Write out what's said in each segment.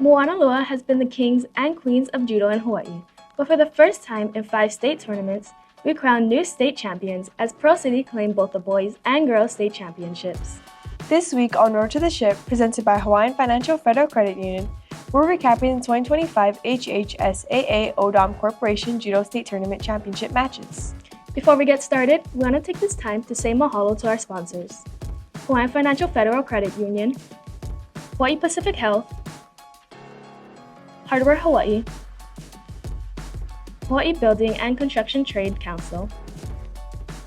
Moanalua has been the kings and queens of judo in Hawaii, but for the first time in 5 state tournaments, we crowned new state champions as Pearl City claimed both the boys and girls state championships. This week on Road to the Ship, presented by Hawaiian Financial Federal Credit Union, we're recapping the 2025 HHSAA Odom Corporation Judo State Tournament Championship matches. Before we get started, we want to take this time to say mahalo to our sponsors: Hawaiian Financial Federal Credit Union, Hawaii Pacific Health, Hardware Hawaii, Hawaii Building and Construction Trade Council,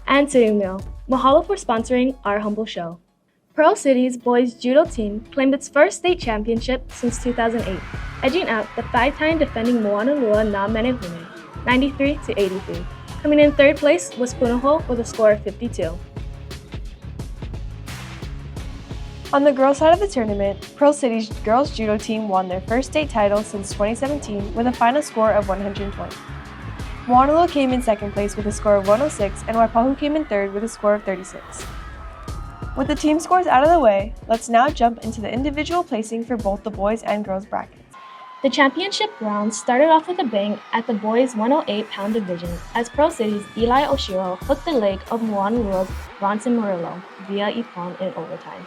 and Sitting Mill. Mahalo for sponsoring our humble show. Pearl City's boys judo team claimed its first state championship since 2008, edging out the 5-time defending Moanalua na-menehune, 93-83. Coming in third place was Punahou with a score of 52. On the girls' side of the tournament, Pearl City's girls judo team won their first state title since 2017 with a final score of 120. Moanalua came in second place with a score of 106, and Waipahu came in third with a score of 36. With the team scores out of the way, let's now jump into the individual placing for both the boys and girls brackets. The championship round started off with a bang at the boys' 108-pound division as Pearl City's Eli Oshiro hooked the leg of Moanalua's Bronson Murillo via ippon in overtime.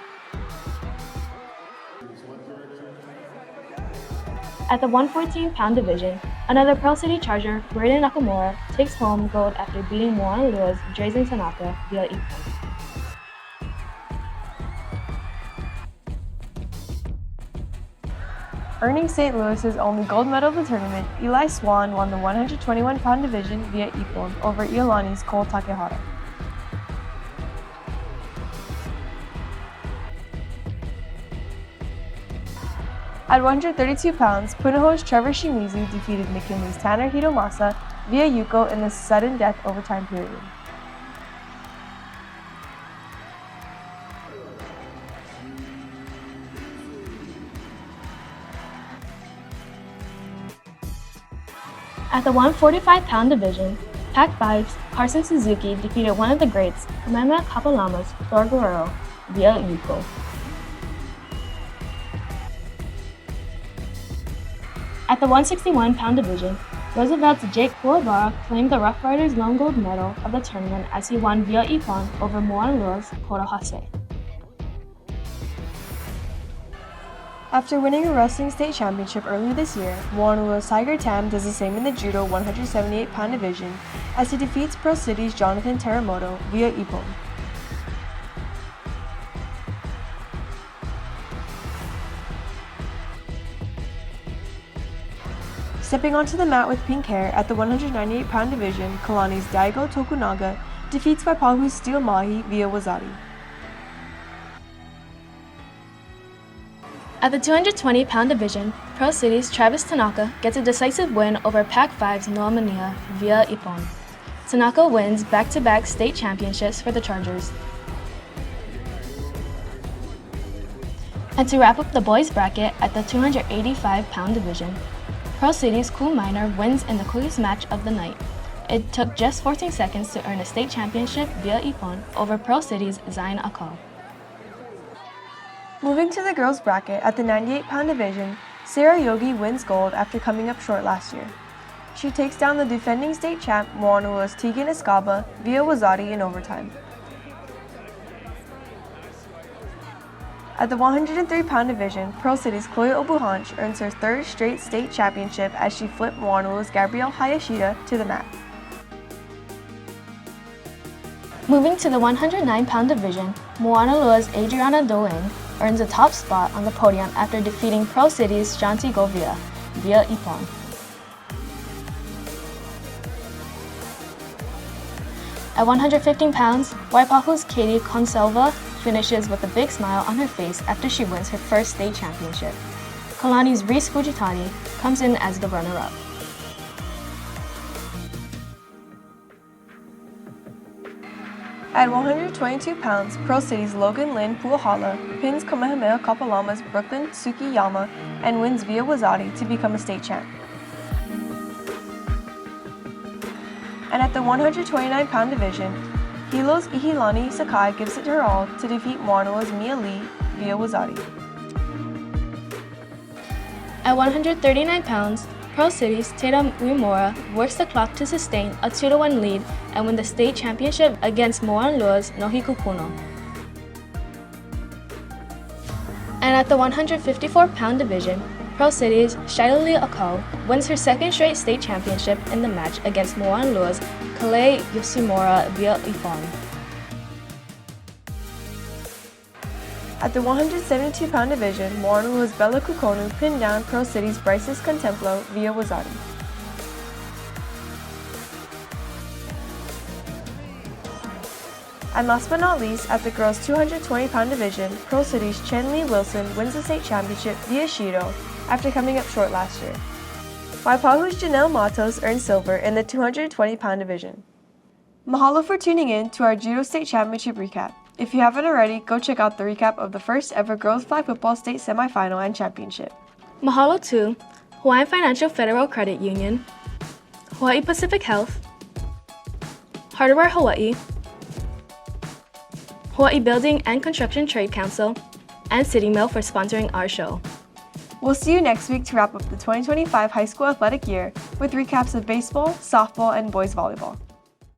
At the 114-pound division, another Pearl City Charger, Braden Nakamura, takes home gold after beating Moanalua's Drazen Tanaka via ippon. Earning St. Louis's only gold medal of the tournament, Eli Swan won the 121-pound division via ippon over Iolani's Cole Takehara. At 132 pounds, Punahou's Trevor Shimizu defeated McKinley's Tanner Hitomasa via yuko in the sudden death overtime period. At the 145-pound division, Pac-5's Carson Suzuki defeated one of the greats, Kamema Kapalama's Thor Guerrero, via yuko. At the 161-pound division, Roosevelt's Jake Kuwabara claimed the Rough Riders' lone gold medal of the tournament as he won via ippon over Moanalua's Kota Hase. After winning a wrestling state championship earlier this year, Moanalua's Tiger Tam does the same in the judo 178-pound division as he defeats Pearl City's Jonathan Teramoto via ippon. Stepping onto the mat with pink hair at the 198-pound division, Kalani's Daigo Tokunaga defeats Waipahu's Steel Mahi via wazari. At the 220-pound division, Pearl City's Travis Tanaka gets a decisive win over Pac-5's Noah Mania via ippon. Tanaka wins back-to-back state championships for the Chargers. And to wrap up the boys bracket at the 285-pound division, Pearl City's Cool Miner wins in the quickest match of the night. It took just 14 seconds to earn a state championship via ippon over Pearl City's Zain Akal. Moving to the girls' bracket at the 98-pound division, Sarah Yogi wins gold after coming up short last year. She takes down the defending state champ Moanalua's Tegan Escaba via wazari in overtime. At the 103-pound division, Pearl City's Chloe Obuhanch earns her third straight state championship as she flipped Moanalua's Gabrielle Hayashida to the mat. Moving to the 109-pound division, Moanalua's Adriana Doeng earns a top spot on the podium after defeating Pearl City's Shanti Govia via ippon. At 115 pounds, Waipahu's Katie Conselva finishes with a big smile on her face after she wins her first state championship. Kalani's Reese Fujitani comes in as the runner-up. At 122 pounds, Pearl City's Logan Lynn Puahala pins Kamehameha Kapalama's Brooklyn Tsukiyama and wins via wazari to become a state champ. And at the 129-pound division, Hilo's Ihilani Sakai gives it her all to defeat Moanalua's Mia Lee via wazari. At 139 pounds, Pearl City's Tatum Uemura works the clock to sustain a 2-1 lead and win the state championship against Moanalua's Nohiku Puno. And at the 154-pound division, Pearl City's Shilali Akau wins her second straight state championship in the match against Moanalua's Kalei Yoshimura via Ifong. At the 172-pound division, Moanalua's Bella Kukonu pinned down Pearl City's Bryce's Contemplo via Wazadi. And last but not least, at the girls' 220-pound division, Pearl City's Chenli Wilson wins the state championship via Judo after coming up short last year. Waipahu's Janelle Matos earned silver in the 220-pound division. Mahalo for tuning in to our Judo State Championship recap. If you haven't already, go check out the recap of the first ever girls flag football state semifinal and championship. Mahalo to Hawaiian Financial Federal Credit Union, Hawaii Pacific Health, Hardware Hawaii, Hawaii Building and Construction Trade Council, and City Mill for sponsoring our show. We'll see you next week to wrap up the 2025 high school athletic year with recaps of baseball, softball, and boys volleyball.